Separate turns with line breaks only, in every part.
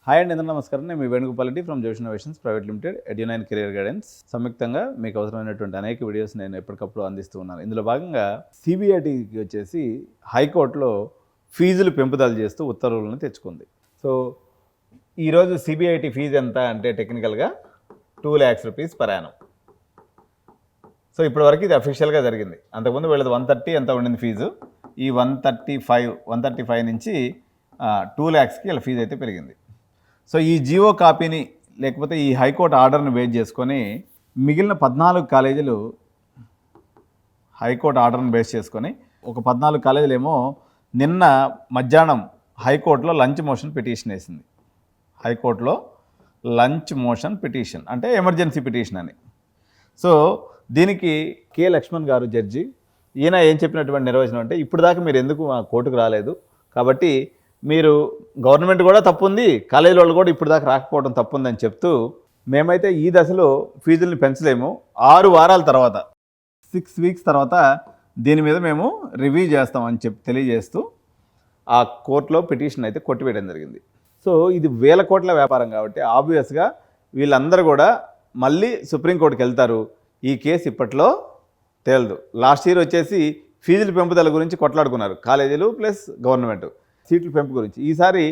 Hi అండి, అందరూ నమస్కారం. నేను మీ Venugopal from Josh innovations private limited Edunine career guidance. సంయుక్తంగా మీకు అవసరమైనటువంటి అనేక వీడియోస్ నేను ఎప్పటికప్పుడు అందిస్తూ ఉన్నాను. ఇందులో భాగంగా సిబిఐటికి వచ్చేసి హైకోర్టులో ఫీజులు పెంపుదల చేస్తూ ఉత్తర్వులను తెచ్చుకుంది. సో ఈరోజు సిబిఐటి ఫీజు ఎంత అంటే టెక్నికల్గా 2 lakhs rupees per annum. So ఇప్పటివరకు ఇది అఫీషియల్గా జరిగింది. అంతకుముందు వీళ్ళది 130 ఎంత ఉండింది ఫీజు. ఈ 135 నుంచి 2 lakhsకి వీళ్ళ ఫీజు అయితే పెరిగింది. సో ఈ జియో కాపీని లేకపోతే ఈ హైకోర్టు ఆర్డర్ని బేస్ చేసుకొని మిగిలిన 14 కాలేజీలు హైకోర్టు ఆర్డర్ని బేస్ చేసుకొని ఒక 14 కాలేజీలు ఏమో నిన్న మధ్యాహ్నం హైకోర్టులో లంచ్ మోషన్ పిటిషన్ వేసింది. హైకోర్టులో లంచ్ మోషన్ పిటిషన్ అంటే ఎమర్జెన్సీ పిటిషన్ అని. సో దీనికి కె లక్ష్మణ్ గారు జడ్జి, ఈయన ఏం చెప్పినటువంటి నిర్వచనం అంటే ఇప్పుడు దాకా మీరు ఎందుకు మా కోర్టుకు రాలేదు, కాబట్టి మీరు గవర్నమెంట్ కూడా తప్పు ఉంది, కాలేజీ వాళ్ళు కూడా ఇప్పుడు దాకా రాకపోవడం తప్పు ఉందని చెప్తూ మేమైతే ఈ దశలో ఫీజుల్ని పెంచలేము, 6 వారాల తర్వాత 6 weeks తర్వాత దీని మీద మేము రివ్యూ చేస్తామని తెలియజేస్తూ ఆ కోర్టులో పిటిషన్ అయితే కొట్టివేయడం జరిగింది. సో ఇది వేల కోట్ల వ్యాపారం కాబట్టి ఆబ్వియస్గా వీళ్ళందరూ కూడా మళ్ళీ సుప్రీంకోర్టుకి వెళ్తారు. ఈ కేసు ఇప్పట్లో తేలదు. లాస్ట్ ఇయర్ వచ్చేసి ఫీజుల పెంపుదల గురించి కొట్లాడుకున్నారు కాలేజీలు ప్లస్ గవర్నమెంట్, సీట్ల పెంపు గురించి. ఈసారి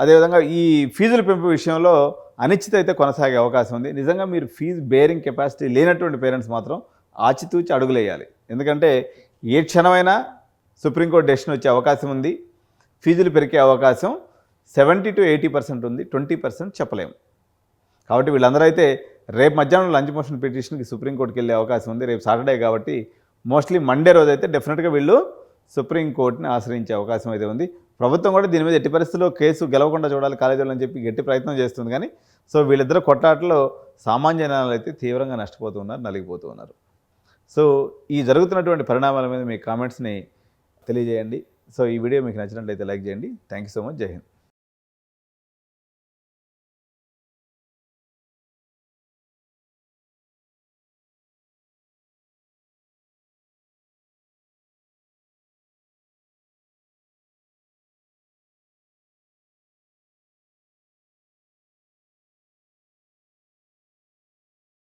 అదేవిధంగా ఈ ఫీజుల పెంపు విషయంలో అనిశ్చిత అయితే కొనసాగే అవకాశం ఉంది. నిజంగా మీరు ఫీజు బేరింగ్ కెపాసిటీ లేనటువంటి పేరెంట్స్ మాత్రం ఆచితూచి అడుగులేయాలి. ఎందుకంటే ఏ క్షణమైనా సుప్రీంకోర్టు డెసిషన్ వచ్చే అవకాశం ఉంది. ఫీజులు పెరిగే అవకాశం 70 to 80% ఉంది, 20% చెప్పలేము. కాబట్టి వీళ్ళందరూ అయితే రేపు మధ్యాహ్నం లంచ్ మోషన్ పిటిషన్కి సుప్రీంకోర్టుకి వెళ్ళే అవకాశం ఉంది. రేపు సాటర్డే కాబట్టి మోస్ట్లీ మండే రోజు అయితే డెఫినెట్గా వీళ్ళు సుప్రీంకోర్టుని ఆశ్రయించే అవకాశం అయితే ఉంది. ప్రభుత్వం కూడా దీని మీద ఎట్టి పరిస్థితుల్లో కేసు గెలవకుండా చూడాలి కాలేజీలు అని చెప్పి గట్టి ప్రయత్నం చేస్తుంది. కానీ సో వీళ్ళిద్దరు కొట్లాటలో సామాన్య జనాలు అయితే తీవ్రంగా నష్టపోతున్నారు, నలిగిపోతూ ఉన్నారు. సో ఈ జరుగుతున్నటువంటి పరిణామాల మీద మీ కామెంట్స్ని తెలియజేయండి. సో ఈ వీడియో మీకు నచ్చినట్లయితే లైక్ చేయండి. Thank you so much. జై హింద్.